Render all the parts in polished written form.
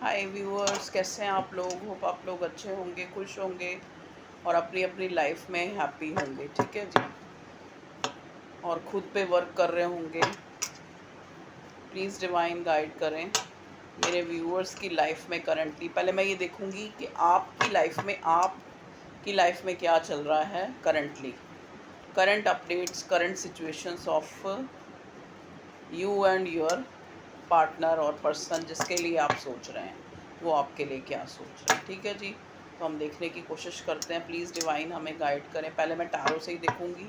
हाय viewers, कैसे हैं आप लोग। होप आप लोग अच्छे होंगे, खुश होंगे और अपनी अपनी लाइफ में हैप्पी होंगे। ठीक है जी। और खुद पे वर्क कर रहे होंगे। प्लीज़ डिवाइन गाइड करें मेरे व्यूअर्स की लाइफ में करंटली। पहले मैं ये देखूंगी कि आपकी लाइफ में क्या चल रहा है currently. Current updates, current situations of you and your partner और पर्सन जिसके लिए आप सोच रहे हैं, वो आपके लिए क्या सोच रहे हैं। ठीक है जी। तो हम देखने की कोशिश करते हैं। प्लीज़ डिवाइन हमें गाइड करें। पहले मैं टैरो से ही देखूंगी,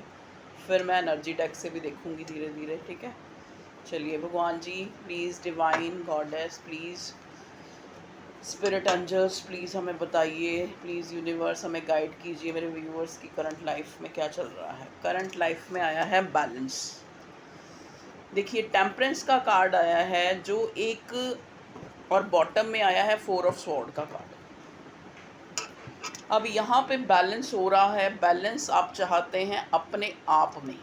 फिर मैं एनर्जी डेक से भी देखूंगी धीरे धीरे। ठीक है, चलिए। भगवान जी please, divine goddess please, spirit angels please हमें बताइए। प्लीज़ यूनिवर्स हमें गाइड कीजिए। मेरे व्यूअर्स की करंट लाइफ में क्या चल रहा है। करंट लाइफ में आया है बैलेंस। देखिए, टेम्परेंस का कार्ड आया है जो एक, और बॉटम में आया है 4 ऑफ स्वॉर्ड का कार्ड। अब यहाँ पे बैलेंस हो रहा है। बैलेंस आप चाहते हैं अपने आप में।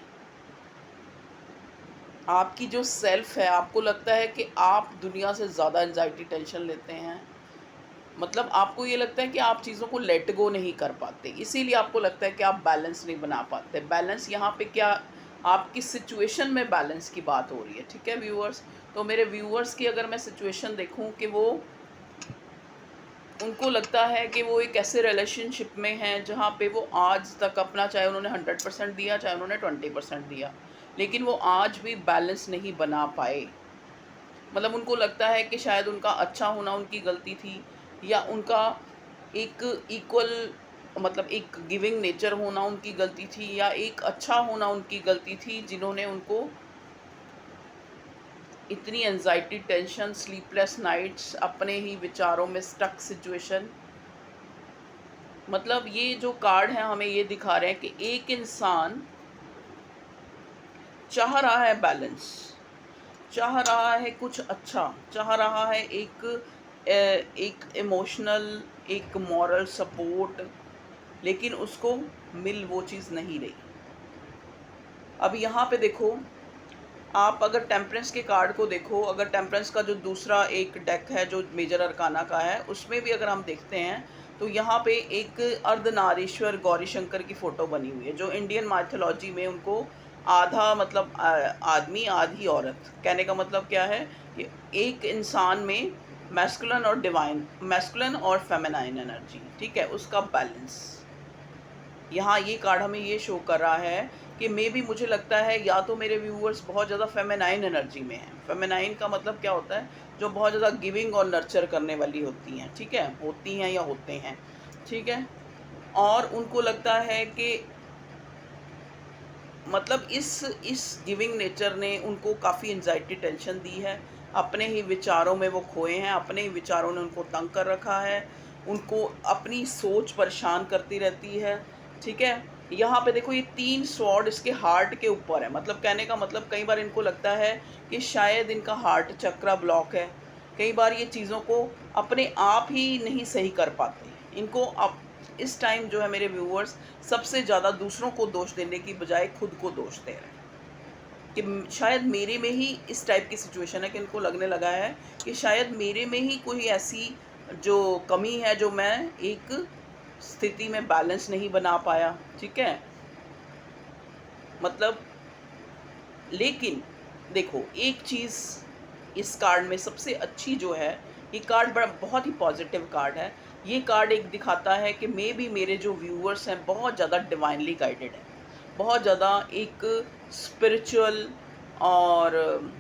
आपकी जो सेल्फ है, आपको लगता है कि आप दुनिया से ज़्यादा एंजाइटी टेंशन लेते हैं। मतलब आपको ये लगता है कि आप चीज़ों को लेट गो नहीं कर पाते, इसीलिए आपको लगता है कि आप बैलेंस नहीं बना पाते। बैलेंस यहाँ पे क्या, आपकी सिचुएशन में बैलेंस की बात हो रही है। ठीक है व्यूअर्स। तो मेरे व्यूअर्स की अगर मैं सिचुएशन देखूं कि वो, उनको लगता है कि वो एक ऐसे रिलेशनशिप में हैं जहाँ पे वो आज तक अपना, चाहे उन्होंने 100% दिया, चाहे उन्होंने 20% दिया, लेकिन वो आज भी बैलेंस नहीं बना पाए। मतलब उनको लगता है कि शायद उनका अच्छा होना उनकी गलती थी, या उनका एक इक्वल, मतलब एक गिविंग नेचर होना उनकी गलती थी, या एक अच्छा होना उनकी गलती थी, जिन्होंने उनको इतनी एंजाइटी टेंशन, स्लीपलेस नाइट्स, अपने ही विचारों में स्टक सिचुएशन। मतलब ये जो कार्ड है हमें ये दिखा रहे हैं कि एक इंसान चाह रहा है बैलेंस, चाह रहा है कुछ अच्छा, चाह रहा है एक इमोशनल, एक मॉरल सपोर्ट, लेकिन उसको मिल वो चीज़ नहीं रही। अब यहाँ पे देखो, आप अगर टेम्परेंस के कार्ड को देखो, अगर टेम्परेंस का जो दूसरा एक डेक है जो मेजर अरकाना का है, उसमें भी अगर हम देखते हैं तो यहाँ पे एक अर्धनारीश्वर गौरी शंकर की फ़ोटो बनी हुई है, जो इंडियन माइथोलॉजी में उनको आधा, मतलब आदमी आधी औरत। कहने का मतलब क्या है कि एक इंसान में मैस्कुलिन और डिवाइन, मैस्कुलिन और फेमिनाइन एनर्जी, ठीक है, उसका बैलेंस। यहाँ ये कार्ड हमें ये शो कर रहा है कि मे बी, मुझे लगता है या तो मेरे व्यूअर्स बहुत ज़्यादा फेमिनाइन एनर्जी में हैं। फेमिनाइन का मतलब क्या होता है, जो बहुत ज़्यादा गिविंग और नर्चर करने वाली होती हैं। ठीक है, होती हैं या होते हैं। ठीक है, और उनको लगता है कि मतलब इस गिविंग नेचर ने उनको काफ़ी एंजाइटी टेंशन दी है। अपने ही विचारों में वो खोए हैं, अपने ही विचारों ने उनको तंग कर रखा है, उनको अपनी सोच परेशान करती रहती है। ठीक है, यहाँ पे देखो, ये 3 स्वॉर्ड इसके हार्ट के ऊपर है। मतलब कहने का मतलब, कई बार इनको लगता है कि शायद इनका हार्ट चक्रा ब्लॉक है। कई बार ये चीज़ों को अपने आप ही नहीं सही कर पाते। इनको अब इस टाइम जो है मेरे व्यूअर्स, सबसे ज़्यादा दूसरों को दोष देने की बजाय खुद को दोष दे रहे हैं कि शायद मेरे में ही इस टाइप की सिचुएशन है, कि इनको लगने लगा है कि शायद मेरे में ही कोई ऐसी जो कमी है, जो मैं एक स्थिति में बैलेंस नहीं बना पाया। ठीक है, मतलब, लेकिन देखो, एक चीज़ इस कार्ड में सबसे अच्छी जो है, ये कार्ड बड़ा बहुत ही पॉजिटिव कार्ड है। ये कार्ड एक दिखाता है कि मे बी मेरे जो व्यूअर्स हैं बहुत ज़्यादा डिवाइनली गाइडेड हैं, बहुत ज़्यादा एक स्पिरिचुअल और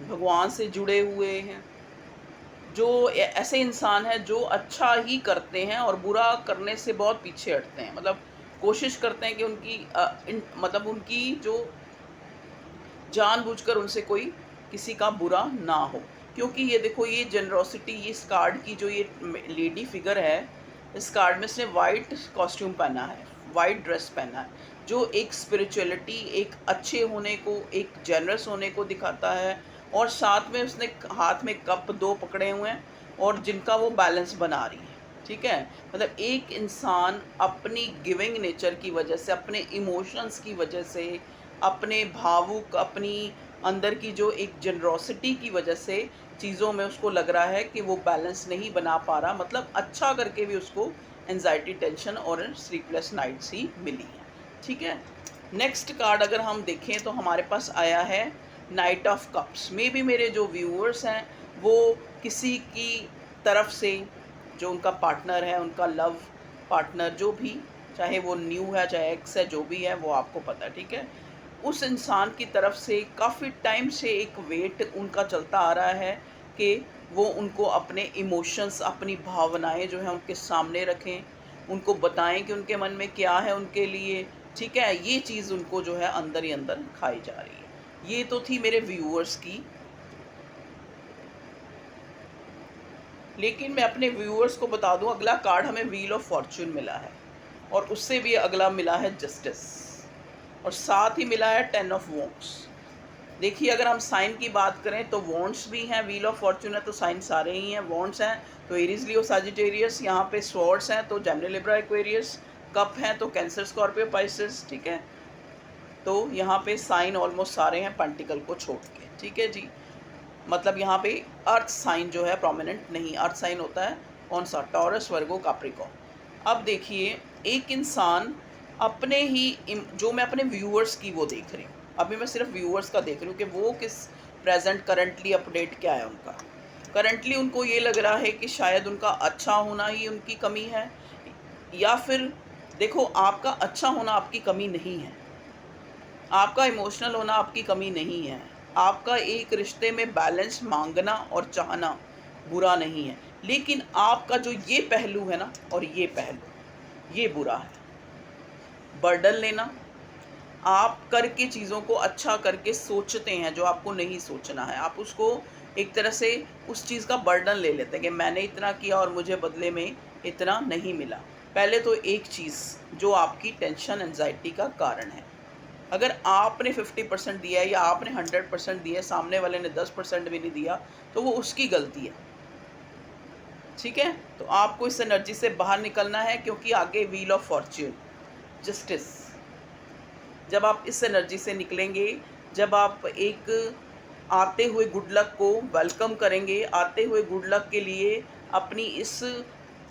भगवान से जुड़े हुए हैं। जो ऐसे इंसान हैं जो अच्छा ही करते हैं और बुरा करने से बहुत पीछे हटते हैं। मतलब कोशिश करते हैं कि मतलब उनकी जो जानबूझकर उनसे कोई किसी का बुरा ना हो। क्योंकि ये देखो, ये जेनरोसिटी, इस कार्ड की जो ये लेडी फिगर है, इस कार्ड में इसने वाइट कॉस्ट्यूम पहना है, वाइट ड्रेस पहना है, जो एक स्पिरिचुअलिटी, एक अच्छे होने को, एक जेनरस होने को दिखाता है। और साथ में उसने हाथ में कप 2 पकड़े हुए हैं, और जिनका वो बैलेंस बना रही है। ठीक है, मतलब एक इंसान अपनी गिविंग नेचर की वजह से, अपने इमोशंस की वजह से, अपने भावुक, अपनी अंदर की जो एक जनरोसिटी की वजह से चीज़ों में उसको लग रहा है कि वो बैलेंस नहीं बना पा रहा, मतलब अच्छा करके भी उसको एंजाइटी, टेंशन और स्लीपलेस नाइट्स ही मिली हैं। ठीक है, नेक्स्ट कार्ड अगर हम देखें तो हमारे पास आया है night of cups. May be मेरे जो व्यूअर्स हैं वो किसी की तरफ से, जो उनका पार्टनर है, उनका लव पार्टनर, जो भी, चाहे वो न्यू है चाहे एक्स है, जो भी है वो आपको पता है। ठीक है, उस इंसान की तरफ से काफ़ी टाइम से एक वेट उनका चलता आ रहा है कि वो उनको अपने इमोशंस, अपनी भावनाएं जो है उनके सामने रखें, उनको बताएं कि उनके मन में क्या है उनके लिए। ठीक है, ये चीज़ उनको जो है अंदर ही अंदर खाई जा रही है। ये तो थी मेरे व्यूअर्स की, लेकिन मैं अपने व्यूअर्स को बता दूं, अगला कार्ड हमें व्हील ऑफ फॉर्च्यून मिला है, और उससे भी अगला मिला है जस्टिस, और साथ ही मिला है 10 ऑफ वॉन्ड्स। देखिए, अगर हम साइन की बात करें तो वॉन्ड्स भी हैं, व्हील ऑफ फॉर्च्यून है तो साइन सारे ही हैं। वॉन्ड्स हैं तो एरीज, लियो, सजिटेरियस, यहाँ पे स्वॉर्ड्स हैं तो जेमिनी, लिब्रा, एक्वेरियस, कप हैं तो कैंसर, स्कॉर्पियो, पाइसेस। ठीक है, तो यहाँ पे साइन ऑलमोस्ट सारे हैं पेंटिकल को छोड़ के। ठीक है जी, मतलब यहाँ पे अर्थ साइन जो है प्रोमिनेंट नहीं। अर्थ साइन होता है कौन सा? टॉरस, वर्गो, कैप्रिकॉर्न। अब देखिए, एक इंसान अपने ही जो मैं अपने व्यूअर्स की वो देख रही हूँ, अभी मैं सिर्फ व्यूअर्स का देख रही हूँ कि वो किस प्रेजेंट करंटली अपडेट क्या है उनका। करंटली उनको ये लग रहा है कि शायद उनका अच्छा होना ही उनकी कमी है, या फिर देखो, आपका अच्छा होना आपकी कमी नहीं है, आपका इमोशनल होना आपकी कमी नहीं है, आपका एक रिश्ते में बैलेंस मांगना और चाहना बुरा नहीं है, लेकिन आपका जो ये पहलू है ना, और ये पहलू, ये बुरा है। बर्डन लेना, आप करके चीज़ों को अच्छा करके सोचते हैं जो आपको नहीं सोचना है, आप उसको एक तरह से उस चीज़ का बर्डन ले लेते हैं कि मैंने इतना किया और मुझे बदले में इतना नहीं मिला। पहले तो एक चीज़ जो आपकी टेंशन, एंजाइटी का कारण है, अगर आपने 50% दिया है या आपने 100% दिया है, सामने वाले ने 10% भी नहीं दिया, तो वो उसकी गलती है। ठीक है, तो आपको इस एनर्जी से बाहर निकलना है, क्योंकि आगे व्हील ऑफ फॉर्च्यून, जस्टिस, जब आप इस एनर्जी से निकलेंगे, जब आप एक आते हुए गुड लक को वेलकम करेंगे, आते हुए गुड लक के लिए अपनी इस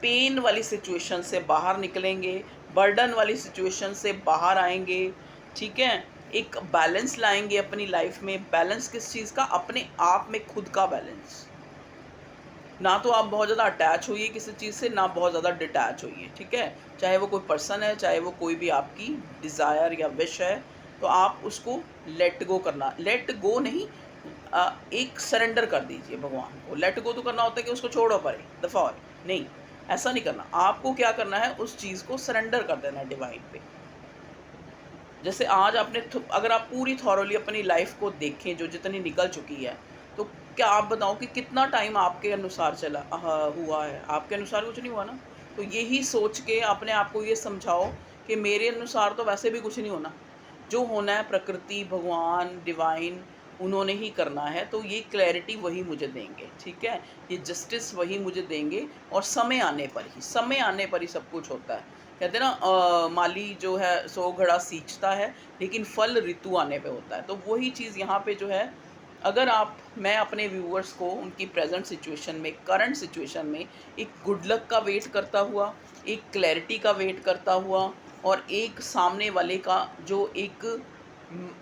पेन वाली सिचुएशन से बाहर निकलेंगे, बर्डन वाली सिचुएशन से बाहर आएंगे। ठीक है, एक बैलेंस लाएंगे अपनी लाइफ में। बैलेंस किस चीज़ का? अपने आप में खुद का बैलेंस। ना तो आप बहुत ज़्यादा अटैच होइए किसी चीज़ से, ना बहुत ज़्यादा डिटैच होइए। ठीक है, चाहे वो कोई पर्सन है, चाहे वो कोई भी आपकी डिज़ायर या विश है, तो आप उसको लेट गो करना, लेट गो नहीं, एक सरेंडर कर दीजिए भगवान को। लेट गो तो करना होता है कि उसको छोड़ो परे, दफ़ा हो, नहीं, ऐसा नहीं करना। आपको क्या करना है, उस चीज़ को सरेंडर कर देना है डिवाइन पे। जैसे आज आपने अगर आप पूरी थॉरोली अपनी लाइफ को देखें जो जितनी निकल चुकी है, तो क्या आप बताओ कि कितना टाइम आपके अनुसार चला हुआ है? आपके अनुसार कुछ नहीं हुआ ना। तो यही सोच के अपने आप को ये समझाओ कि मेरे अनुसार तो वैसे भी कुछ नहीं होना, जो होना है प्रकृति, भगवान, डिवाइन, उन्होंने ही करना है। तो ये क्लैरिटी वही मुझे देंगे। ठीक है, ये जस्टिस वही मुझे देंगे, और समय आने पर ही, समय आने पर ही सब कुछ होता है। कहते हैं ना, माली जो है 100 घड़ा सींचता है, लेकिन फल ऋतु आने पे होता है। तो वही चीज़ यहाँ पे जो है, अगर आप, मैं अपने व्यूअर्स को उनकी प्रेजेंट सिचुएशन में, करंट सिचुएशन में एक गुड लक का वेट करता हुआ, एक क्लैरिटी का वेट करता हुआ, और एक सामने वाले का जो एक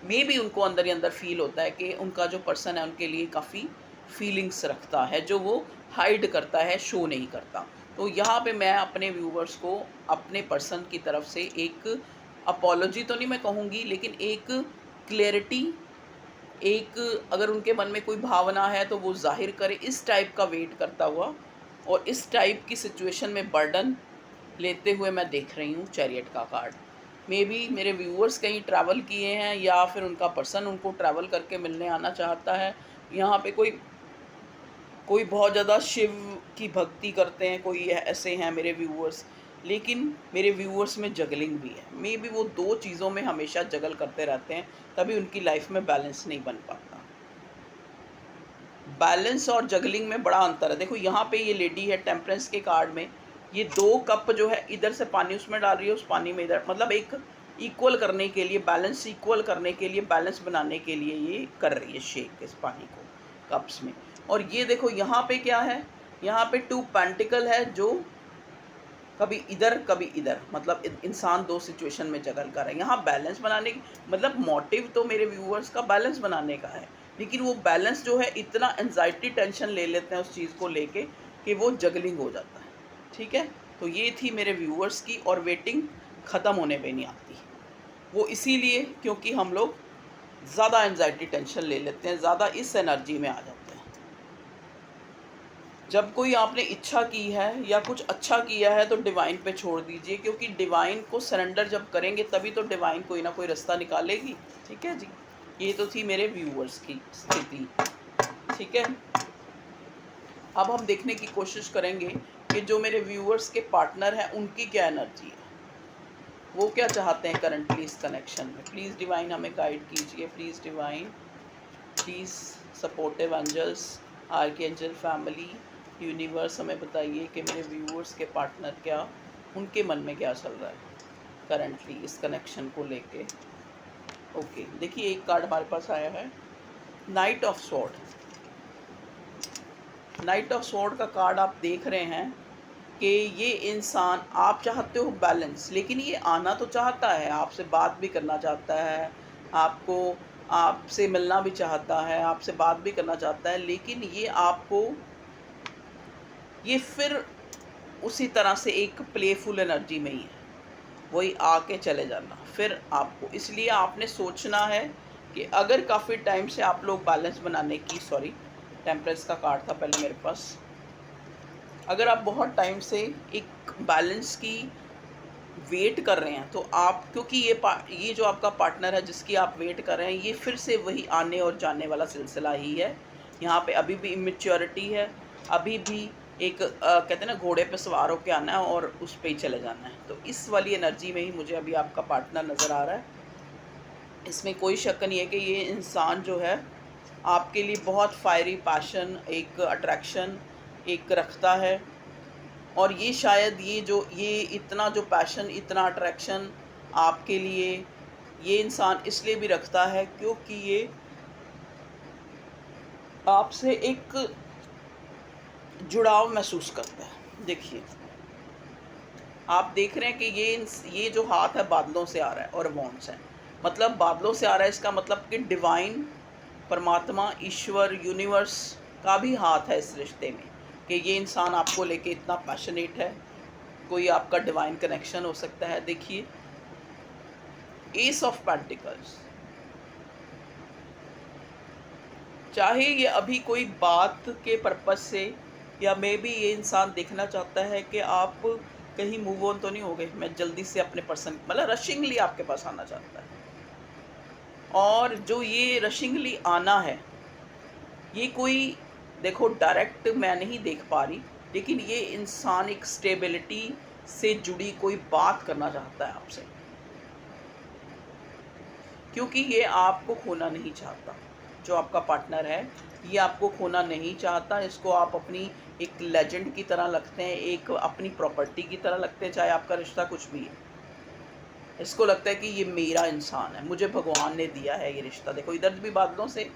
मे भी उनको अंदर ही अंदर फील होता है कि उनका जो पर्सन है उनके लिए काफ़ी फीलिंग्स रखता है, जो वो हाइड करता है, शो नहीं करता। तो यहाँ पे मैं अपने व्यूवर्स को अपने पर्सन की तरफ से एक अपॉलोजी तो नहीं मैं कहूँगी, लेकिन एक क्लैरिटी, एक अगर उनके मन में कोई भावना है तो वो जाहिर करे, इस टाइप का वेट करता हुआ, और इस टाइप की सिचुएशन में बर्डन लेते हुए मैं देख रही हूँ चैरियट का कार्ड। मे बी मेरे व्यूअर्स कहीं ट्रैवल किए हैं, या फिर उनका पर्सन उनको ट्रैवल करके मिलने आना चाहता है। यहाँ पे कोई कोई बहुत ज़्यादा शिव की भक्ति करते हैं, कोई ऐसे हैं मेरे व्यूअर्स, लेकिन मेरे व्यूअर्स में जगलिंग भी है। मे बी वो दो चीज़ों में हमेशा जगल करते रहते हैं, तभी उनकी लाइफ में बैलेंस नहीं बन पाता। बैलेंस और जगलिंग में बड़ा अंतर है। देखो यहाँ पे ये लेडी है टेम्परेंस के कार्ड में, ये 2 कप जो है इधर से पानी उसमें डाल रही है, उस पानी में इधर, मतलब एक इक्वल करने के लिए, बैलेंस इक्वल करने के लिए, बैलेंस बनाने के लिए ये कर रही है शेक इस पानी को कप्स में। और ये देखो यहाँ पे क्या है, यहाँ पे 2 पेंटिकल है जो कभी इधर कभी इधर, मतलब इंसान 2 सिचुएशन में जगल कर रहा है। यहाँ बैलेंस बनाने की मतलब मोटिव तो मेरे व्यूअर्स का बैलेंस बनाने का है, लेकिन वो बैलेंस जो है इतना एंजाइटी टेंशन ले लेते हैं उस चीज़ को लेके कि वो जगलिंग हो जाता है। ठीक है, तो ये थी मेरे व्यूअर्स की, और वेटिंग ख़त्म होने पे नहीं आती। वो इसीलिए क्योंकि हम लोग ज़्यादा एंजाइटी टेंशन ले लेते हैं, ज़्यादा इस एनर्जी में आ जाते हैं। जब कोई आपने इच्छा की है या कुछ अच्छा किया है तो डिवाइन पे छोड़ दीजिए, क्योंकि डिवाइन को सरेंडर जब करेंगे तभी तो डिवाइन कोई ना कोई रास्ता निकालेगी। ठीक है जी, ये तो थी मेरे व्यूअर्स की स्थिति। ठीक है, अब हम देखने की कोशिश करेंगे कि जो मेरे व्यूअर्स के पार्टनर हैं उनकी क्या एनर्जी है, वो क्या चाहते हैं करंटली इस कनेक्शन में। प्लीज़ डिवाइन हमें गाइड कीजिए, please divine, please supportive angels, archangel family, universe हमें बताइए कि मेरे व्यूअर्स के पार्टनर क्या, उनके मन में क्या चल रहा है करंटली इस कनेक्शन को लेके। ओके, देखिए एक कार्ड हमारे पास आया है, night of sword. Night of sword का कार्ड आप देख रहे हैं कि ये इंसान, आप चाहते हो बैलेंस, लेकिन ये आना तो चाहता है, आपसे बात भी करना चाहता है, आपको आपसे मिलना भी चाहता है, आपसे बात भी करना चाहता है, लेकिन ये आपको, ये फिर उसी तरह से एक प्लेफुल एनर्जी में ही है, वही आके चले जाना फिर आपको। इसलिए आपने सोचना है कि अगर काफ़ी टाइम से आप लोग बैलेंस बनाने की, सॉरी टेम्परेंस का कार्ड था पहले मेरे पास, अगर आप बहुत टाइम से एक बैलेंस की वेट कर रहे हैं तो आप, क्योंकि ये जो आपका पार्टनर है जिसकी आप वेट कर रहे हैं, ये फिर से वही आने और जाने वाला सिलसिला ही है। यहाँ पे अभी भी इमेच्योरिटी है, अभी भी एक कहते हैं ना घोड़े पे सवार होकर आना है और उस पे ही चले जाना है। तो इस वाली एनर्जी में ही मुझे अभी आपका पार्टनर नज़र आ रहा है। इसमें कोई शक नहीं है कि ये इंसान जो है आपके लिए बहुत फायरी पैशन, एक अट्रैक्शन एक रखता है। और ये शायद ये इतना जो पैशन, इतना अट्रैक्शन आपके लिए ये इंसान इसलिए भी रखता है क्योंकि ये आपसे एक जुड़ाव महसूस करता है। देखिए आप देख रहे हैं कि ये जो हाथ है बादलों से आ रहा है और वॉन्ड्स है, मतलब बादलों से आ रहा है, इसका मतलब कि डिवाइन, परमात्मा, ईश्वर, यूनिवर्स का भी हाथ है इस रिश्ते में, कि ये इंसान आपको लेके इतना पैशनेट है। कोई आपका डिवाइन कनेक्शन हो सकता है। देखिए एस ऑफ पेंटिकल्स, चाहे ये अभी कोई बात के पर्पस से, या मे बी ये इंसान देखना चाहता है कि आप कहीं मूव ऑन तो नहीं हो गए, मैं जल्दी से अपने पर्सन, मतलब रशिंगली आपके पास आना चाहता है। और जो ये रशिंगली आना है, ये कोई, देखो डायरेक्ट मैं नहीं देख पा रही, लेकिन ये इंसान एक स्टेबिलिटी से जुड़ी कोई बात करना चाहता है आपसे, क्योंकि ये आपको खोना नहीं चाहता। जो आपका पार्टनर है ये आपको खोना नहीं चाहता, इसको आप अपनी एक लेजेंड की तरह लगते हैं, एक अपनी प्रॉपर्टी की तरह लगते हैं, चाहे आपका रिश्ता कुछ भी है। इसको लगता है कि ये मेरा इंसान है, मुझे भगवान ने दिया है ये रिश्ता। देखो इधर भी बादलों से,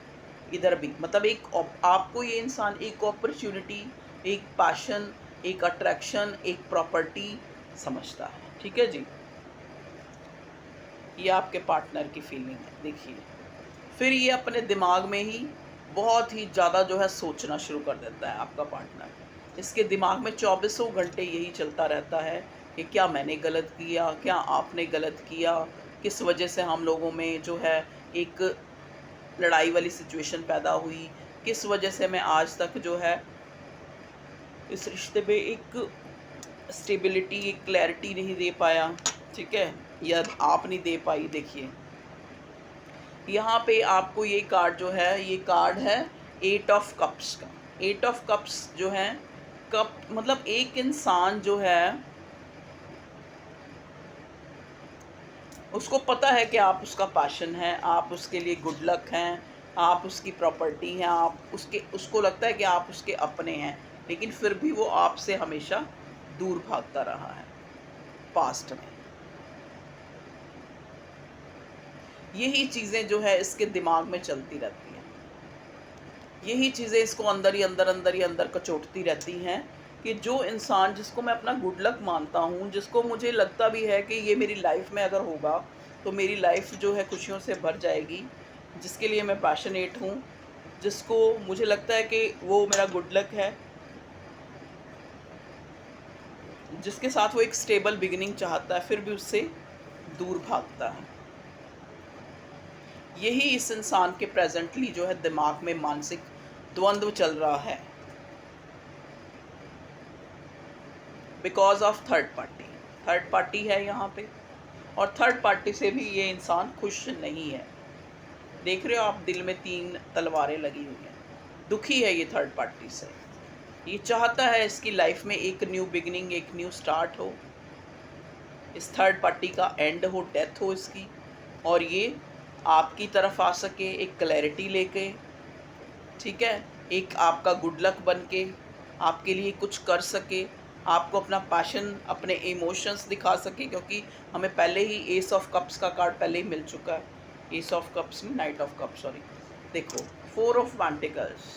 इधर भी, मतलब एक आपको ये इंसान एक अपॉर्चुनिटी, एक पैशन, एक अट्रैक्शन, एक प्रॉपर्टी समझता है। ठीक है जी, ये आपके पार्टनर की फीलिंग है। देखिए फिर ये अपने दिमाग में ही बहुत ही ज़्यादा जो है सोचना शुरू कर देता है आपका पार्टनर। इसके दिमाग में 24 घंटे यही चलता रहता है कि क्या मैंने गलत किया, क्या आपने गलत किया, किस वजह से हम लोगों में जो है एक लड़ाई वाली सिचुएशन पैदा हुई, किस वजह से मैं आज तक जो है इस रिश्ते में एक स्टेबिलिटी, एक क्लैरिटी नहीं दे पाया। ठीक है, या आप नहीं दे पाई। देखिए यहाँ पे आपको ये कार्ड जो है, ये कार्ड है 8 ऑफ कप्स का। 8 ऑफ कप्स जो है, कप मतलब एक इंसान जो है उसको पता है कि आप उसका पैशन है, आप उसके लिए गुड लक हैं, आप उसकी प्रॉपर्टी हैं, आप उसको लगता है कि आप उसके अपने हैं, लेकिन फिर भी वो आपसे हमेशा दूर भागता रहा है पास्ट में। यही चीज़ें जो है इसके दिमाग में चलती रहती हैं, यही चीज़ें इसको अंदर ही अंदर, अंदर ही अंदर कचोटती रहती हैं कि जो इंसान जिसको मैं अपना गुड लक मानता हूँ, जिसको मुझे लगता भी है कि ये मेरी लाइफ में अगर होगा, तो मेरी लाइफ जो है खुशियों से भर जाएगी, जिसके लिए मैं पैशनेट हूँ, जिसको मुझे लगता है कि वो मेरा गुड लक है, जिसके साथ वो एक स्टेबल बिगिनिंग चाहता है, फिर भी उससे दूर भागता है। यही इस इंसान के प्रेजेंटली जो है दिमाग में मानसिक द्वंद्व चल रहा है, बिकॉज ऑफ थर्ड पार्टी है यहाँ पे, और थर्ड पार्टी से भी ये इंसान खुश नहीं है। देख रहे हो आप, दिल में 3 तलवारें लगी हुई हैं, दुखी है ये थर्ड पार्टी से। ये चाहता है इसकी लाइफ में एक न्यू बिगिनिंग, एक न्यू स्टार्ट हो, इस थर्ड पार्टी का एंड हो, डेथ हो इसकी, और ये आपकी तरफ आ सके एक क्लैरिटी लेके, ठीक है, एक आपका गुड लक बन के आपके लिए कुछ कर सके, आपको अपना पैशन, अपने इमोशंस दिखा सके, क्योंकि हमें पहले ही एस ऑफ कप्स का कार्ड पहले ही मिल चुका है, एस ऑफ कप्स में नाइट ऑफ कप्स, सॉरी, देखो 4 ऑफ पेंटिकल्स।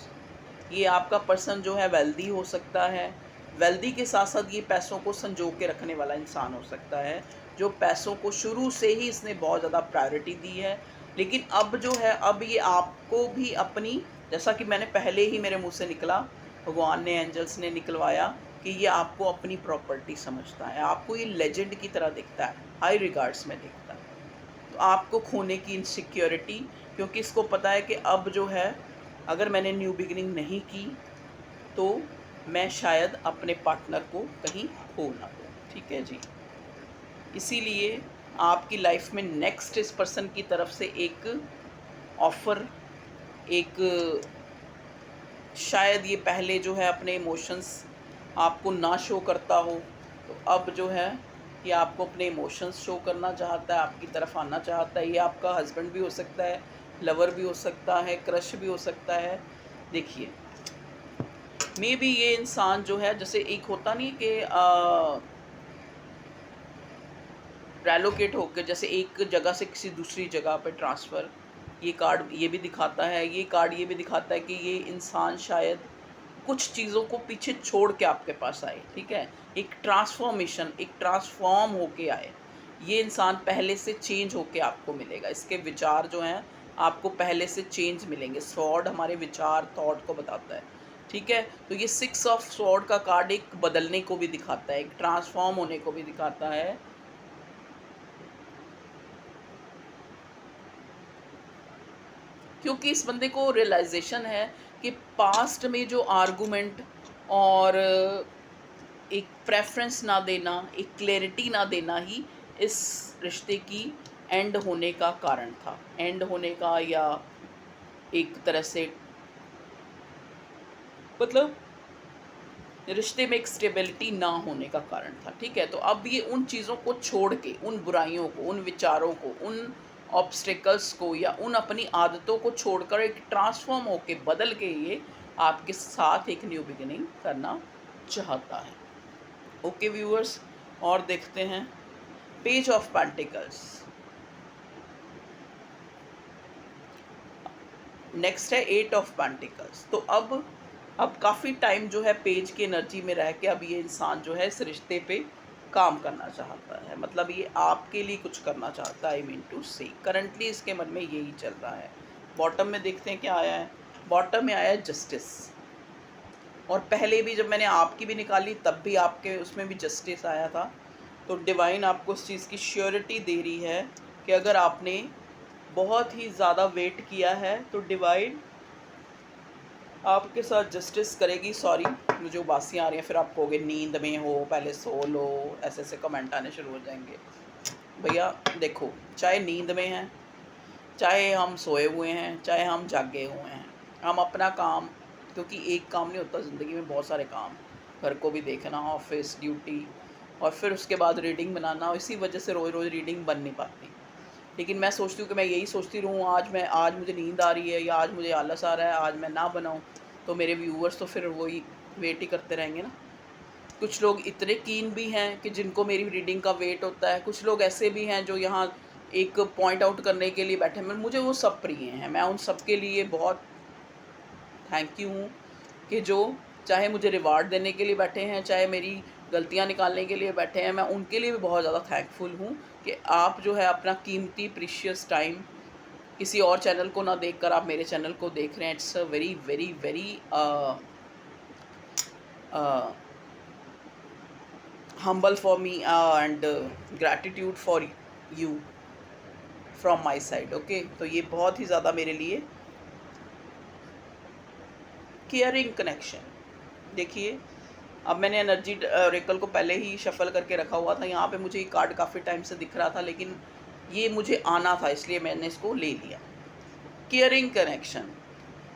ये आपका पर्सन जो है वेल्दी हो सकता है, वेल्दी के साथ साथ ये पैसों को संजो के रखने वाला इंसान हो सकता है, जो पैसों को शुरू से ही इसने बहुत ज़्यादा प्रायोरिटी दी है, लेकिन अब जो है, अब ये आपको भी अपनी, जैसा कि मैंने पहले ही मेरे मुंह से निकला, भगवान ने, एंजल्स ने निकलवाया कि ये आपको अपनी प्रॉपर्टी समझता है, आपको ये लेजेंड की तरह दिखता है, हाई रिगार्ड्स में देखता है। तो आपको खोने की इनसिक्योरिटी, क्योंकि इसको पता है कि अब जो है, अगर मैंने न्यू बिगिनिंग नहीं की तो मैं शायद अपने पार्टनर को कहीं खो ना दूँ, ठीक है जी। इसीलिए आपकी लाइफ में नेक्स्ट इस पर्सन की तरफ से एक ऑफ़र, एक, शायद ये पहले जो है अपने इमोशंस आपको ना शो करता हो, तो अब जो है ये आपको अपने इमोशंस शो करना चाहता है, आपकी तरफ आना चाहता है। ये आपका हस्बैंड भी हो सकता है, लवर भी हो सकता है, क्रश भी हो सकता है। देखिए, मे बी ये इंसान जो है, जैसे एक होता नहीं कि रेलोकेट होकर, जैसे एक जगह से किसी दूसरी जगह पे ट्रांसफ़र, ये कार्ड ये भी दिखाता है, ये कार्ड ये भी दिखाता है कि ये इंसान शायद कुछ चीज़ों को पीछे छोड़ के आपके पास आए, ठीक है, एक ट्रांसफॉर्मेशन, एक ट्रांसफॉर्म होके आए। ये इंसान पहले से चेंज होके आपको मिलेगा, इसके विचार जो हैं आपको पहले से चेंज मिलेंगे। स्वॉर्ड हमारे विचार, थॉट को बताता है, ठीक है। तो ये 6 ऑफ स्वॉर्ड का कार्ड एक बदलने को भी दिखाता है, एक ट्रांसफॉर्म होने को भी दिखाता है। क्योंकि इस बंदे को रियलाइजेशन है कि पास्ट में जो आर्गुमेंट और एक प्रेफरेंस ना देना, एक क्लैरिटी ना देना ही इस रिश्ते की एंड होने का कारण था, एंड होने का, या एक तरह से मतलब रिश्ते में एक स्टेबिलिटी ना होने का कारण था, ठीक है। तो अब ये उन चीज़ों को छोड़ के, उन बुराइयों को, उन विचारों को, उन ऑब्स्टेकल्स को, या उन अपनी आदतों को छोड़कर एक ट्रांसफॉर्म होके, बदल के ये आपके साथ एक न्यू बिगिनिंग करना चाहता है। ओके व्यूअर्स, और देखते हैं पेज ऑफ पेंटिकल्स। नेक्स्ट है 8 ऑफ पेंटिकल्स। तो अब काफ़ी टाइम जो है पेज की एनर्जी में रह के अब ये इंसान जो है इस रिश्ते पे काम करना चाहता है, मतलब ये आपके लिए कुछ करना चाहता है। आई मीन टू से करंटली इसके मन में यही चल रहा है। बॉटम में देखते हैं क्या आया है। बॉटम में आया है जस्टिस, और पहले भी जब मैंने आपकी भी निकाली तब भी आपके उसमें भी जस्टिस आया था। तो डिवाइन आपको इस चीज़ की श्योरिटी दे रही है कि अगर आपने बहुत ही ज़्यादा वेट किया है तो डिवाइन आपके साथ जस्टिस करेगी। सॉरी, मुझे उबासियाँ आ रही हैं, फिर आप कहोगे नींद में हो, पहले सो लो, ऐसे ऐसे कमेंट आने शुरू हो जाएंगे। भैया देखो, चाहे नींद में हैं, चाहे हम सोए हुए हैं, चाहे हम जागे हुए हैं, हम अपना काम, क्योंकि एक काम नहीं होता ज़िंदगी में, बहुत सारे काम, घर को भी देखना, ऑफिस ड्यूटी, और फिर उसके बाद रीडिंग बनाना, इसी वजह से रोज़ रोज़ रीडिंग बन नहीं पाती। लेकिन मैं सोचती हूँ कि मैं यही सोचती रहूँ, आज मुझे नींद आ रही है, या आज मुझे आलस आ रहा है, आज मैं ना बनाऊँ, तो मेरे व्यूअर्स तो फिर वही वेट ही करते रहेंगे ना। कुछ लोग इतने कीन भी हैं कि जिनको मेरी रीडिंग का वेट होता है, कुछ लोग ऐसे भी हैं जो यहाँ एक पॉइंट आउट करने के लिए बैठे हैं, मुझे वो सब प्रिय हैं। मैं उन सब के लिए बहुत थैंक यू हूँ कि जो चाहे मुझे रिवार्ड देने के लिए बैठे हैं, चाहे मेरी गलतियाँ निकालने के लिए बैठे हैं, मैं उनके लिए भी बहुत ज़्यादा थैंकफुल हूँ कि आप जो है अपना कीमती प्रीशियस टाइम किसी और चैनल को ना देखकर आप मेरे चैनल को देख रहे हैं। It's a very very very humble for me and gratitude for you from my side। Okay, तो ये बहुत ही ज़्यादा मेरे लिए केयरिंग कनेक्शन। देखिए, अब मैंने एनर्जी रेकल को पहले ही शफल करके रखा हुआ था। यहाँ पे मुझे ये कार्ड काफ़ी टाइम से दिख रहा था, लेकिन ये मुझे आना था, इसलिए मैंने इसको ले लिया। केयरिंग कनेक्शन,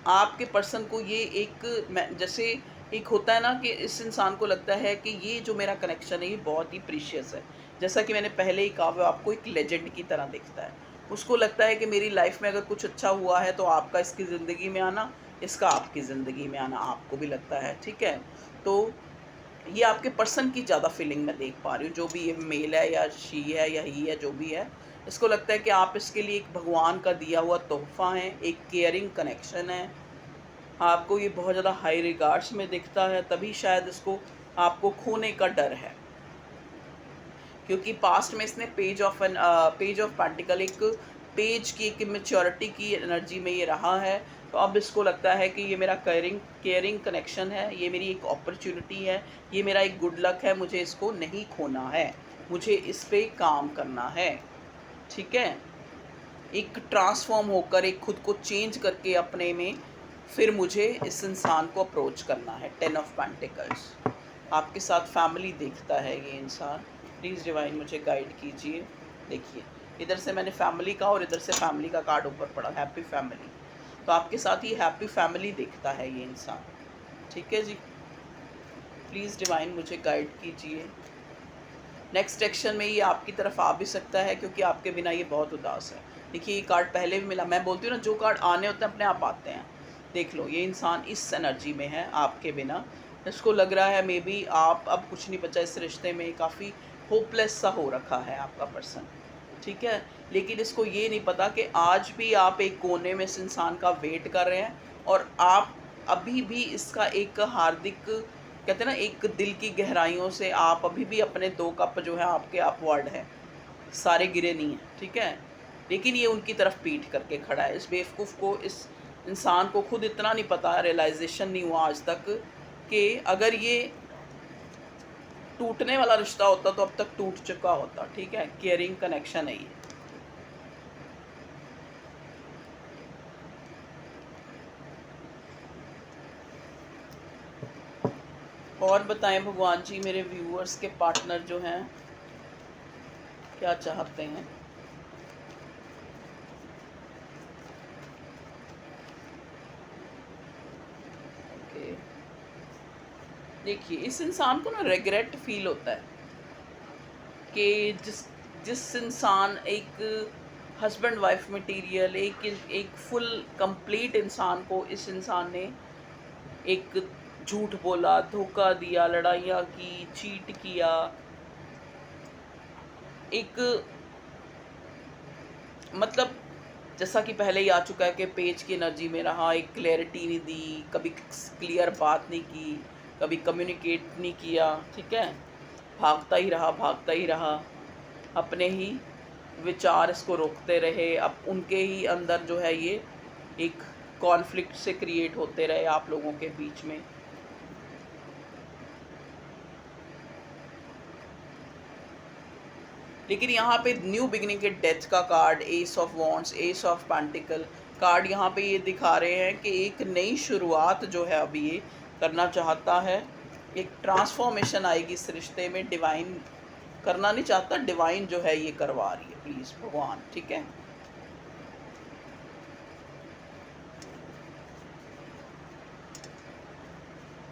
आपके पर्सन को ये एक जैसे एक होता है ना कि इस इंसान को लगता है कि ये जो मेरा कनेक्शन है ये बहुत ही प्रीशियस है। जैसा कि मैंने पहले ही कहा, वो आपको एक लेजेंड की तरह दिखता है। उसको लगता है कि मेरी लाइफ में अगर कुछ अच्छा हुआ है तो आपका इसकी ज़िंदगी में आना, इसका आपकी ज़िंदगी में आना आपको भी लगता है, ठीक है। तो ये आपके पर्सन की ज़्यादा फीलिंग मैं देख पा रही हूँ, जो भी ये मेल है या शी है या ही है, जो भी है, इसको लगता है कि आप इसके लिए एक भगवान का दिया हुआ तोहफ़ा है, एक केयरिंग कनेक्शन है। आपको ये बहुत ज़्यादा हाई रिगार्ड्स में दिखता है, तभी शायद इसको आपको खोने का डर है, क्योंकि पास्ट में इसने पेज ऑफ पेंटिकल, एक पेज की एक इमेच्योरिटी की एनर्जी में ये रहा है। तो अब इसको लगता है कि ये मेरा केयरिंग कनेक्शन है, ये मेरी एक अपॉर्चुनिटी है, ये मेरा एक गुड लक है, मुझे इसको नहीं खोना है, मुझे इस पे काम करना है, ठीक है। एक ट्रांसफॉर्म होकर, एक खुद को चेंज करके अपने में, फिर मुझे इस इंसान को अप्रोच करना है। 10 ऑफ पेंटिकल्स, आपके साथ फैमिली देखता है ये इंसान। प्लीज़ डिवाइन मुझे गाइड कीजिए। देखिए, इधर से मैंने फैमिली का और इधर से फैमिली का कार्ड ऊपर पड़ा, हैप्पी फैमिली। तो आपके साथ ही हैप्पी फैमिली देखता है ये इंसान, ठीक है जी। प्लीज़ डिवाइन मुझे गाइड कीजिए। नेक्स्ट एक्शन में ये आपकी तरफ आ भी सकता है, क्योंकि आपके बिना ये बहुत उदास है। देखिए, ये कार्ड पहले भी मिला, मैं बोलती हूँ ना, जो कार्ड आने होते हैं अपने आप आते हैं। देख लो, ये इंसान इस एनर्जी में है आपके बिना। इसको लग रहा है मे बी आप अब कुछ नहीं बचा इस रिश्ते में, काफ़ी होपलेस सा हो रखा है आपका पर्सन, ठीक है। लेकिन इसको ये नहीं पता कि आज भी आप एक कोने में इस इंसान का वेट कर रहे हैं, और आप अभी भी इसका एक हार्दिक, कहते हैं ना, एक दिल की गहराइयों से आप अभी भी अपने 2 कप जो है आपके अपवर्ड है, सारे गिरे नहीं हैं, ठीक है। लेकिन ये उनकी तरफ पीठ करके खड़ा है। इस बेवकूफ़ को, इस इंसान को खुद इतना नहीं पता, रियलाइजेशन नहीं हुआ आज तक कि अगर ये टूटने वाला रिश्ता होता तो अब तक टूट चुका होता, ठीक है। केयरिंग कनेक्शन है ये। और बताएं भगवान जी, मेरे व्यूअर्स के पार्टनर जो हैं क्या चाहते हैं। ओके, देखिए, इस इंसान को ना रिग्रेट फील होता है कि जिस जिस इंसान, एक हस्बैंड वाइफ मटेरियल, एक फुल कंप्लीट इंसान को इस इंसान ने एक झूठ बोला, धोखा दिया, लड़ाइयाँ की, चीट किया, एक मतलब जैसा कि पहले ही आ चुका है कि पेज की एनर्जी में रहा, एक क्लैरिटी नहीं दी, कभी क्लियर बात नहीं की, कभी कम्युनिकेट नहीं किया, ठीक है। भागता ही रहा, भागता ही रहा, अपने ही विचार इसको रोकते रहे। अब उनके ही अंदर जो है ये एक कॉन्फ्लिक्ट से क्रिएट होते रहे आप लोगों के बीच में। लेकिन यहाँ पे न्यू बिगिनिंग के डेथ का card, S of wands, S of pentacle card यहाँ पे ये दिखा रहे हैं कि एक नई शुरुआत जो है अभी ये करना चाहता है। एक ट्रांसफॉर्मेशन आएगी इस रिश्ते में, डिवाइन करना नहीं चाहता, डिवाइन जो है ये करवा रही है, प्लीज़ भगवान, ठीक है।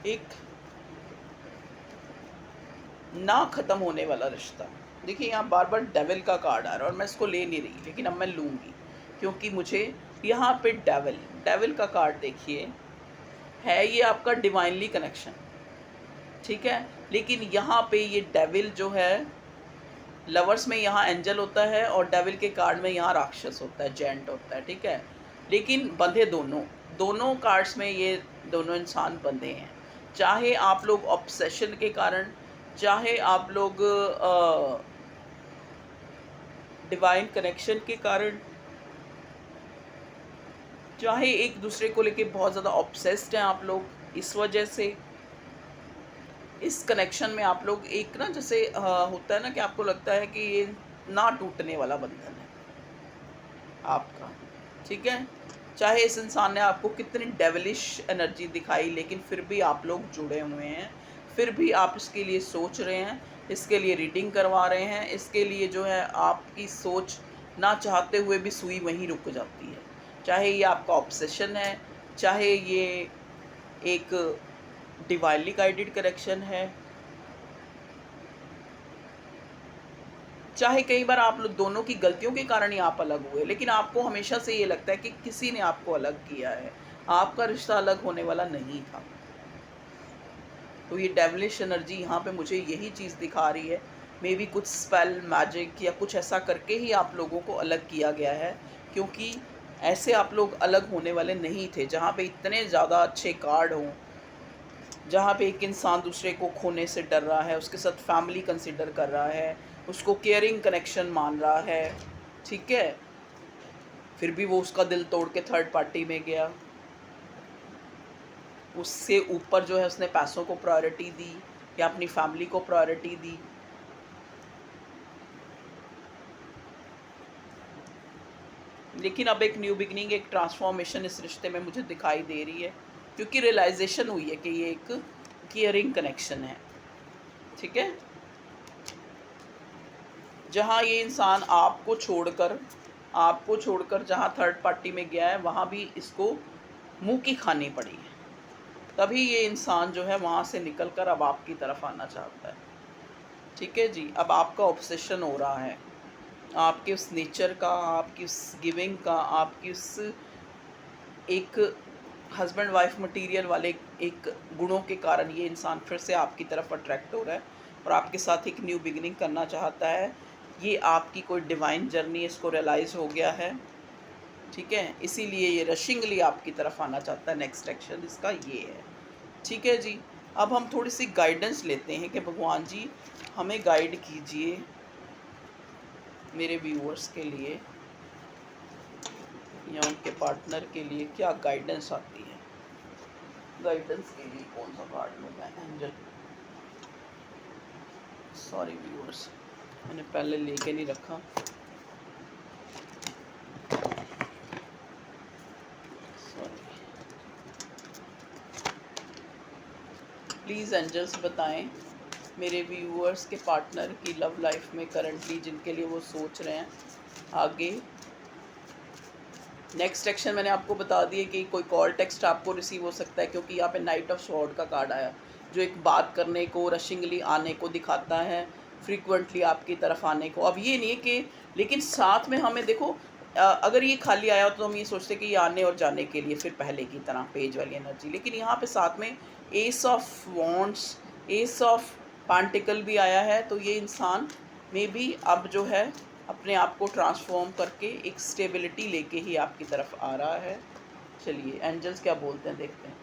एक ना ख़त्म होने वाला रिश्ता। देखिए, यहाँ बार बार डेविल का कार्ड आ रहा है और मैं इसको ले नहीं रही, लेकिन अब मैं लूँगी, क्योंकि मुझे यहाँ पे डेविल का कार्ड देखिए है, ये आपका डिवाइनली कनेक्शन, ठीक है। लेकिन यहाँ पे ये डेविल जो है लवर्स में यहाँ एंजल होता है और डेविल के कार्ड में यहाँ राक्षस होता है, जेंट होता है, ठीक है। लेकिन बंधे दोनों कार्ड्स में ये दोनों इंसान बंधे हैं। चाहे आप लोग ऑब्सेशन के कारण, चाहे आप लोग डिवाइन कनेक्शन के कारण, चाहे एक दूसरे को लेके बहुत ज़्यादा ऑब्सेस्ड हैं आप लोग, इस वजह से इस कनेक्शन में आप लोग एक ना जैसे होता है ना कि आपको लगता है कि ये ना टूटने वाला बंधन है आपका, ठीक है। चाहे इस इंसान ने आपको कितनी डेविलिश एनर्जी दिखाई, लेकिन फिर भी आप लोग जुड़े हुए हैं, फिर भी आप इसके लिए सोच रहे हैं, इसके लिए रीडिंग करवा रहे हैं, इसके लिए जो है आपकी सोच ना चाहते हुए भी सुई वहीं रुक जाती है। चाहे ये आपका ऑब्सेशन है, चाहे ये एक डिवाइनली गाइडेड करेक्शन है, चाहे कई बार आप लोग दोनों की गलतियों के कारण ही आप अलग हुए, लेकिन आपको हमेशा से ये लगता है कि किसी ने आपको अलग किया है, आपका रिश्ता अलग होने वाला नहीं था। तो ये डेविलिश एनर्जी यहाँ पे मुझे यही चीज़ दिखा रही है। मे बी कुछ स्पेल, मैजिक या कुछ ऐसा करके ही आप लोगों को अलग किया गया है, क्योंकि ऐसे आप लोग अलग होने वाले नहीं थे। जहाँ पे इतने ज़्यादा अच्छे कार्ड हों, जहाँ पे एक इंसान दूसरे को खोने से डर रहा है, उसके साथ फैमिली कंसिडर कर रहा है, उसको केयरिंग कनेक्शन मान रहा है, ठीक है, फिर भी वो उसका दिल तोड़ के थर्ड पार्टी में गया। उससे ऊपर जो है उसने पैसों को प्रायोरिटी दी या अपनी फैमिली को प्रायोरिटी दी। लेकिन अब एक न्यू बिगनिंग, एक ट्रांसफॉर्मेशन इस रिश्ते में मुझे दिखाई दे रही है, क्योंकि रियलाइजेशन हुई है कि ये एक केयरिंग कनेक्शन है, ठीक है। जहाँ ये इंसान आपको छोड़कर जहाँ थर्ड पार्टी में गया है, वहाँ भी इसको मुंह की खानी पड़ी है। तभी ये इंसान जो है वहाँ से निकलकर अब आपकी तरफ आना चाहता है, ठीक है जी। अब आपका ऑब्सेशन हो रहा है आपके उस नेचर का, आपकी उस गिविंग का, आपकी उस एक हस्बैंड वाइफ मटेरियल वाले एक गुणों के कारण ये इंसान फिर से आपकी तरफ अट्रैक्ट हो रहा है और आपके साथ एक न्यू बिगिनिंग करना चाहता है। ये आपकी कोई डिवाइन जर्नी इसको रियलाइज़ हो गया है, ठीक है, इसीलिए ये रशिंगली आपकी तरफ आना चाहता है। नेक्स्ट एक्शन इसका ये है, ठीक है जी। अब हम थोड़ी सी गाइडेंस लेते हैं कि भगवान जी हमें गाइड कीजिए मेरे व्यूअर्स के लिए या उनके पार्टनर के लिए क्या गाइडेंस आती है। गाइडेंस के लिए कौन सा कार्ड लूँगा? एंजल, सॉरी व्यूअर्स, मैंने पहले लेके नहीं रखा। प्लीज़ एंजल्स बताएं मेरे व्यूअर्स के पार्टनर की लव लाइफ में करंटली जिनके लिए वो सोच रहे हैं आगे। नेक्स्ट एक्शन मैंने आपको बता दिया कि कोई कॉल टेक्स्ट आपको रिसीव हो सकता है, क्योंकि यहाँ पे नाइट ऑफ स्वॉर्ड का कार्ड आया जो एक बात करने को, रशिंगली आने को दिखाता है, फ्रीक्वेंटली आपकी तरफ आने को। अब ये नहीं है कि, लेकिन साथ में हमें देखो अगर ये खाली आया हो तो हम ये सोचते कि ये आने और जाने के लिए फिर पहले की तरह पेज वाली एनर्जी, लेकिन यहाँ पे साथ में S of wands, S of pentacle भी आया है। तो ये इंसान में भी अब जो है अपने आप को ट्रांसफॉर्म करके एक स्टेबिलिटी लेके ही आपकी तरफ आ रहा है। चलिए एंजल्स क्या बोलते हैं देखते हैं।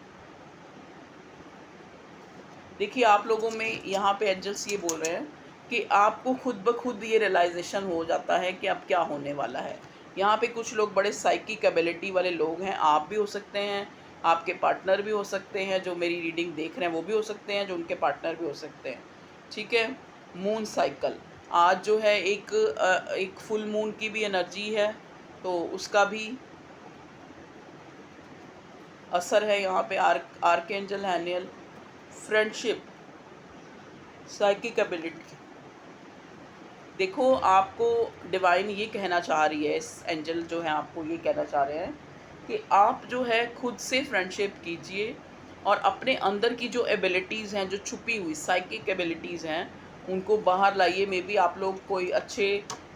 देखिए आप लोगों में यहाँ पे एंजल्स ये बोल रहे हैं कि आपको खुद ब खुद ये रियलाइजेशन हो जाता है कि अब क्या होने वाला है। यहाँ पे कुछ लोग बड़े साइकिक एबिलिटी वाले लोग हैं, आप भी हो सकते हैं, आपके पार्टनर भी हो सकते हैं, जो मेरी रीडिंग देख रहे हैं वो भी हो सकते हैं, जो उनके पार्टनर भी हो सकते हैं, ठीक है। मून साइकिल आज जो है एक फुल मून की भी एनर्जी है, तो उसका भी असर है यहाँ पे। Archangel Haniel, friendship, psychic ability. देखो आपको डिवाइन ये कहना चाह रही है, इस एंजल जो है आपको ये कहना चाह रहे हैं कि आप जो है खुद से फ्रेंडशिप कीजिए और अपने अंदर की जो एबिलिटीज़ हैं, जो छुपी हुई साइकिक एबिलिटीज़ हैं, उनको बाहर लाइए। मे बी आप लोग कोई अच्छे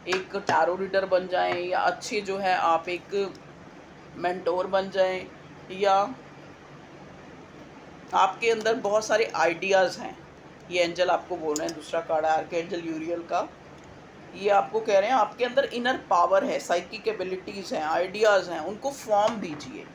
एक टैरो रीडर बन जाएं, या अच्छे जो है आप एक मेंटोर बन जाएं, या आपके अंदर बहुत सारे आइडियाज़ हैं। ये एंजल आपको बोल रहे हैं। दूसरा कार्ड है आर्कएंजल यूरियल का, ये आपको कह रहे हैं आपके अंदर इनर पावर है, साइकिक एबिलिटीज़ हैं, आइडियाज़ हैं, उनको फॉर्म दीजिए,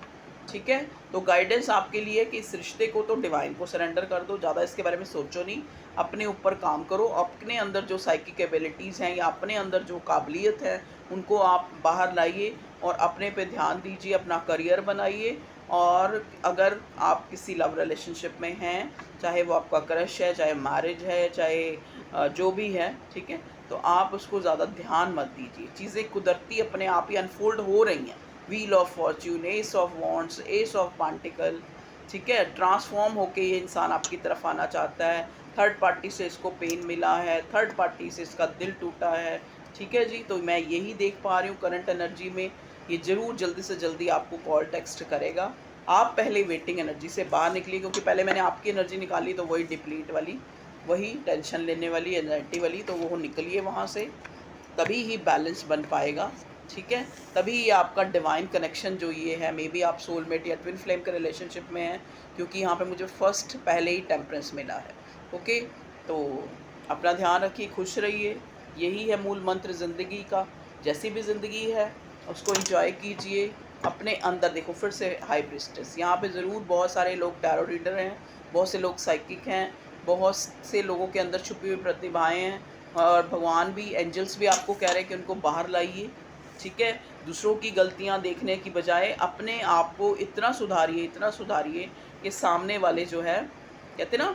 ठीक है। तो गाइडेंस आपके लिए कि इस रिश्ते को तो डिवाइन को सरेंडर कर दो, ज़्यादा इसके बारे में सोचो नहीं, अपने ऊपर काम करो, अपने अंदर जो साइकिक एबिलिटीज़ हैं या अपने अंदर जो काबिलियत है उनको आप बाहर लाइए और अपने पे ध्यान दीजिए, अपना करियर बनाइए। और अगर आप किसी लव रिलेशनशिप में हैं, चाहे वो आपका क्रश है, चाहे मैरिज है, चाहे जो भी है, ठीक है, तो आप उसको ज़्यादा ध्यान मत दीजिए, चीज़ें कुदरती अपने आप ही अनफोल्ड हो रही हैं। Wheel of Fortune, S of wands, S of particle, ठीक है, ट्रांसफॉर्म होके ये इंसान आपकी तरफ आना चाहता है। थर्ड पार्टी से इसको पेन मिला है, थर्ड पार्टी से इसका दिल टूटा है, ठीक है जी। तो मैं यही देख पा रही हूँ करंट एनर्जी में, ये ज़रूर जल्दी से जल्दी आपको कॉल टेक्स्ट करेगा। आप पहले वेटिंग एनर्जी से बाहर निकलिए, क्योंकि पहले मैंने आपकी एनर्जी निकाली तो वही डिप्लीट वाली, वही टेंशन लेने वाली, एंजाइटी वाली, तो वो निकलिए वहाँ से, तभी ही बैलेंस बन पाएगा, ठीक है। तभी ये आपका डिवाइन कनेक्शन जो ये है, मे बी आप सोलमेट या ट्विन फ्लेम के रिलेशनशिप में हैं, क्योंकि यहाँ पे मुझे फर्स्ट पहले ही टेम्परेंस मिला है। ओके, तो अपना ध्यान रखिए, खुश रहिए, यही है मूल मंत्र ज़िंदगी का। जैसी भी ज़िंदगी है उसको एंजॉय कीजिए। अपने अंदर देखो, फिर से हाई प्रिस्टेस, यहाँ पे ज़रूर बहुत सारे लोग टैरो रीडर हैं, बहुत से लोग साइकिक हैं, बहुत से लोगों के अंदर छुपी हुई प्रतिभाएं हैं, और भगवान भी, एंजल्स भी आपको कह रहे हैं कि उनको बाहर लाइए, ठीक है। दूसरों की गलतियां देखने की बजाय अपने आप को इतना सुधारिए, इतना सुधारिए कि सामने वाले जो है, कहते ना,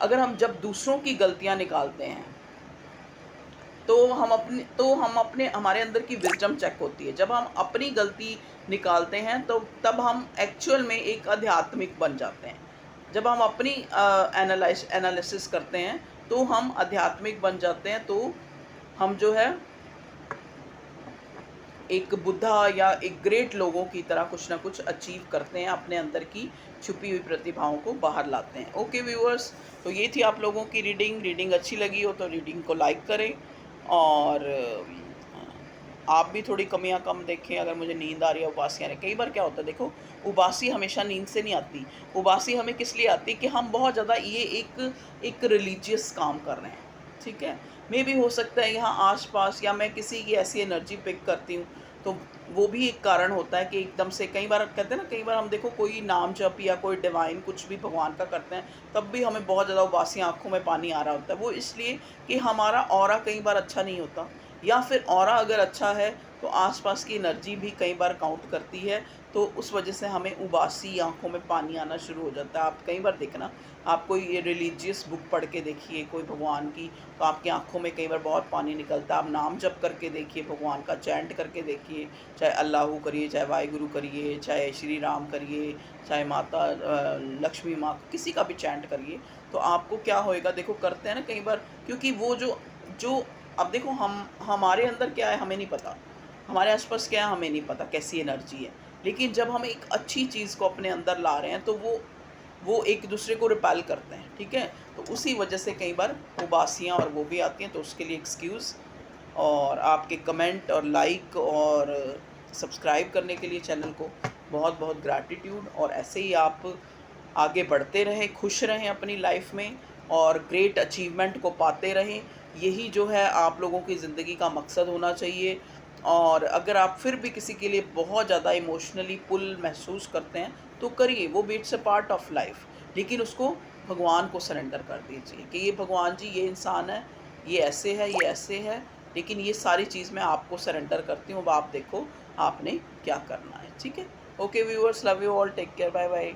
अगर हम जब दूसरों की गलतियां निकालते हैं तो हम अपने हमारे अंदर की विजडम चेक होती है। जब हम अपनी गलती निकालते हैं तो तब हम एक्चुअल में एक आध्यात्मिक बन जाते हैं। जब हम अपनी एनालिसिस करते हैं तो हम आध्यात्मिक बन जाते हैं, तो हम जो है एक बुद्धा या एक ग्रेट लोगों की तरह कुछ ना कुछ अचीव करते हैं, अपने अंदर की छुपी हुई प्रतिभाओं को बाहर लाते हैं। ओके व्यूअर्स, तो ये थी आप लोगों की रीडिंग अच्छी लगी हो तो रीडिंग को लाइक करें, और आप भी थोड़ी कमियां कम देखें। अगर मुझे नींद आ रही है, उबासी आ रही है, कई बार क्या होता है, देखो उबासी हमेशा नींद से नहीं आती। उबासी हमें किस लिए आती है कि हम बहुत ज़्यादा ये एक रिलीजियस काम कर रहे हैं, ठीक है। मे भी हो सकता है यहाँ आसपास, या मैं किसी की ऐसी एनर्जी पिक करती हूँ, तो वो भी एक कारण होता है कि एकदम से, कई बार कहते हैं ना, कई बार हम देखो कोई नाम जप या कोई डिवाइन कुछ भी भगवान का करते हैं, तब भी हमें बहुत ज़्यादा उबासी, आंखों में पानी आ रहा होता है। वो इसलिए कि हमारा ऑरा कई बार अच्छा नहीं होता, या फिर ऑरा अगर अच्छा है तो आसपास की एनर्जी भी कई बार काउंट करती है, तो उस वजह से हमें उबासी, आंखों में पानी आना शुरू हो जाता है। आप कई बार देखना, आप कोई रिलीजियस बुक पढ़ के देखिए कोई भगवान की, तो आपकी आंखों में कई बार बहुत पानी निकलता है। आप नाम जप करके देखिए, भगवान का चैंट करके देखिए, चाहे अल्लाह करिए, चाहे वाहिगुरु करिए, चाहे श्री राम करिए, चाहे माता लक्ष्मी माँ, किसी का भी चैंट करिए, तो आपको क्या होएगा, देखो करते हैं ना कई बार, क्योंकि वो जो अब देखो, हमारे अंदर क्या है हमें नहीं पता, हमारे आसपास क्या है हमें नहीं पता, कैसी एनर्जी है, लेकिन जब हम एक अच्छी चीज़ को अपने अंदर ला रहे हैं तो वो एक दूसरे को रिपेल करते हैं, ठीक है। तो उसी वजह से कई बार उबासियाँ और वो भी आती हैं, तो उसके लिए एक्सक्यूज़। और आपके कमेंट और लाइक और सब्सक्राइब करने के लिए चैनल को बहुत बहुत ग्रैटिट्यूड। और ऐसे ही आप आगे बढ़ते रहें, खुश रहें अपनी लाइफ में, और ग्रेट अचीवमेंट को पाते रहें। यही जो है आप लोगों की ज़िंदगी का मकसद होना चाहिए। और अगर आप फिर भी किसी के लिए बहुत ज़्यादा इमोशनली पुल महसूस करते हैं तो करिए, वो भी it's a part of life, लेकिन उसको भगवान को सरेंडर कर दीजिए कि ये भगवान जी, ये इंसान है, ये ऐसे है, ये ऐसे है, लेकिन ये सारी चीज़ मैं आपको सरेंडर करती हूँ, अब आप देखो आपने क्या करना है, ठीक है। Okay viewers, love you all, take care, bye bye.